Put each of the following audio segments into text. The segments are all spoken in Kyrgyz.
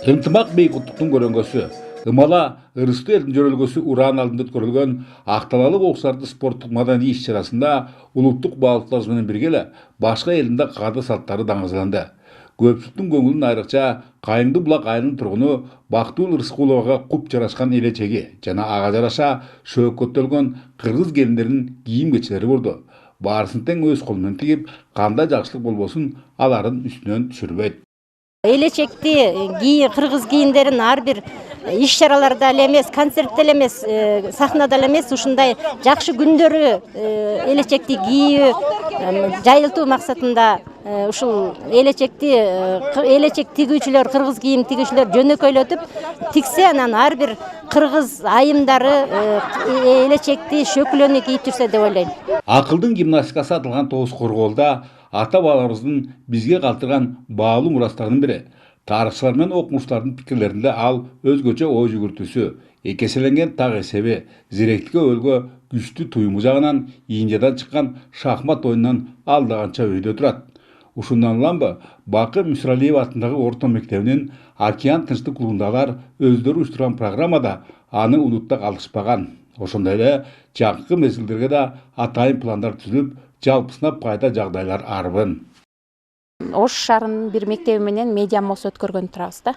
Ынтымақ бейкуттуктун көрөнгөсү, ымала ырыстуу элдин жөрөлгөсү уран алдында өткөрүлгөн акталалык окшарды спорттук маданий иш-чарасында улуттук баалуулар менен бирге эле башка элдин да каада салттары даңазаланды. Көпчүлүктүн көңүлүн айрыкча Кайыңды булак айылынын тургуну Бактыгүл Рыскуловага куп жарашкан элечеги жана ага жараша шөөкөттөлгөн кыргыз келиндеринин кийим кечелери бурду. Баарысын тең өз колу менен тигип, кандай жакшылык болбосун алардын үстүнөн түшүрбөйт. Элечекти кыргыз кийимдерин ар бир иш-чараларда эле эмес, концертте эле эмес, сахнада эле эмес, ушундай жакшы күндөрү элечекти кийүү жайылтуу максатында ушул элечек тигүүчүлөр, кыргыз кийим тигүүчүлөр жөнөкөйлөтүп тиксе, анан ар бир кыргыз айымдары элечекти, шөкүлөнү кийип жүрсө деп ойлойм. Акылдын гимнастикасы атылган тоғыз корголда ата-бабаларыбыздын бизге калтырган баалуу мурастарынын бири. Тарыхчылар менен окумуштардын пикирлеринде ал өзгөчө ой жүгүртүүсү, экеселенген так эсеби, зиректикке өлгө күчтүү туюму жагынан Индиядан чыккан шахмат оюнунан алдаганча өйдө турат. Ушундан уламбы, Бакы Мүсүралиева атындагы орто мектебинин Океан тынчтык клубундагылар өздөрү уюштурган программада аны унутта калдырышпаган. Ошондой эле жакынкы мезгилдерге да атайын пландар түзүлүп, жалпысына пайда жагдайлар арбын. Ош шаарынын бир мектеби менен медиа мост өткөргөн турабыз да.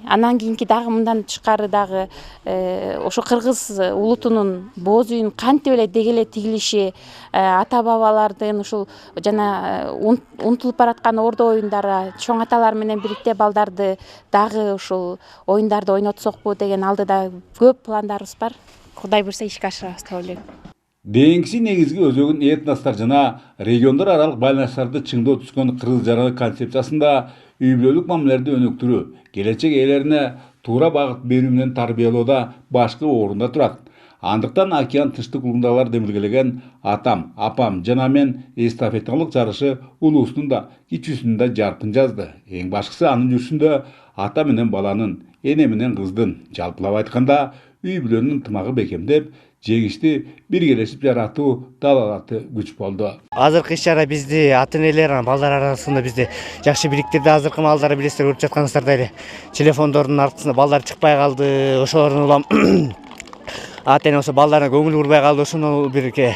Анан кийинки дагы мындан тышкары дагы ошо кыргыз улутунун бооз үйүн кантип эле деги эле тигилиши, ата бабалардын ушул жана унутулуп бараткан ордо оюндары, чоң аталар менен бирикте балдарды дагы ушул оюндарды ойнотсокпу деген алдыда көп пландарыбыз бар. Кудай буйрса ишке ашырабыз деп ойлойм. Дейинкиси негизги өзөгүн этностор жана региондор аралык байланыштарды чыңдоо түзгөн кыргыз жараны концепциясында үй бүлөлүк мамилелерди өнүктүрүү, келечек ээлерине туура багыт берүү менен тарбиялоодо башкы орунда турат. Андыктан Океан тынчтык клубундагылар демилгелеген атам, апам жана мен эстафеталык жарышы улуусунун да кичүүсүнүн да жаркын жазды. Эң башкысы анын жүрүшүндө ата менен баланын, эне менен кыздын, жалпылап айтканда үй бүлөнүн ынтымагы бекемдеп, жеңишти биргелешип жаратуу далалаты күч болду. Азыркы иш-чара бизди ата-энелер, балдар арасында бизди жакшы бириктирди. Азыркы маалдары билесиздер, көрүп жатканыңыздардай эле телефондордун аркысында балдар чыкпай калды. Ошолордун улам ата-эне ошо балдарына көңүл бурбай калды. Ошону бирге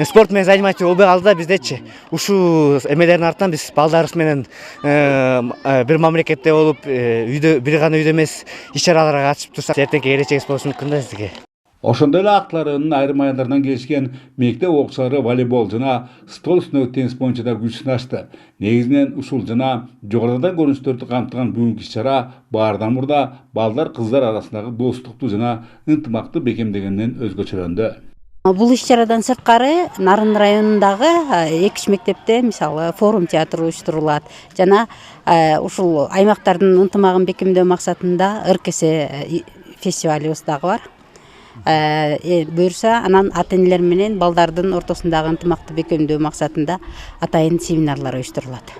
спорт менен заниматься болбой калды да биздечи. Ушул эмелердин артынан биз балдарыбыз менен бир мамлекетте болуп, үйдө бир гана үйдө эмес иш-чараларга катышып турсак, эртеңки келечегибиз болушу мүмкүн да бизге. Ошондой эле Актылар районунун айрым аяндарынан келишкен мектеп окуучулары волейбол жана стол үстүндөгү теннис боюнча да күч сынашты. Негизинен ушул жана жогоруда көрүнүштөрдү камтыган бүгүнкү иш-чара баардан мурда балдар кыздар арасындагы достукту жана ынтымакты бекемдегенинен өзгөчөлөндү. Бул иш-чарадан сырткары Нарын районундагы 2 мектепте мисалы форум театры уюштурулат жана ушул аймактардын ынтымагын бекемдөө максатында РКС фестивалыбыз дагы бар. Буюрса анан ата-энелер менен балдардын ортосундагы ынтымакты бекемдөө максатында атайын семинарлар уюштурулат.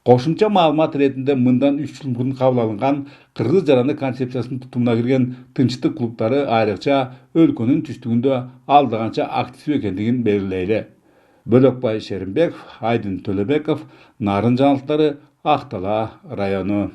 Кошумча маалымат иретинде мындан 3 жыл мурун кабыл алынган кыргыз жараны концепциясынын тутумуна кирген тынчтык клубдары айрыкча өлкөнүн түштүгүндө алдаганча актив экендигин белгилейли. Бөлөкбай Шеримбеков, Айдын Төлөбеков, Нарын жаңылыктары, Актала району.